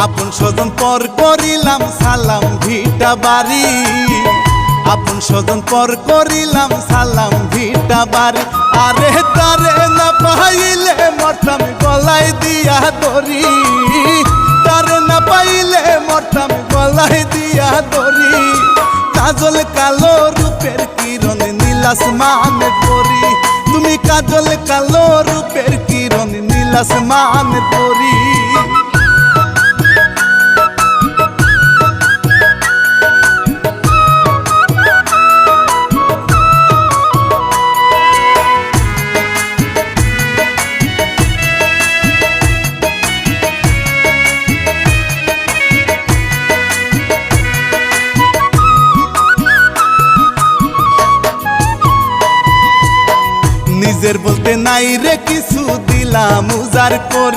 আপন স্বজন পর করিলাম সালাম ভিটা বাড়ি, আপন স্বজন পর করিলাম সালাম ভিটা বাড়ি। আরে তারে না পাইলে মরতাম গলায় দিয়া দড়ি, তারে না পাইলে মরতাম গলায় দিয়া দড়ি। কাজল কালো রূপের কিরণ নীল আসমানে পরি, তুমি কাজল কালো রূপের কিরণ নীল আসমানে পরি। নিজের বলতে নাই রে কিছু, দিলাম উজাড় করে।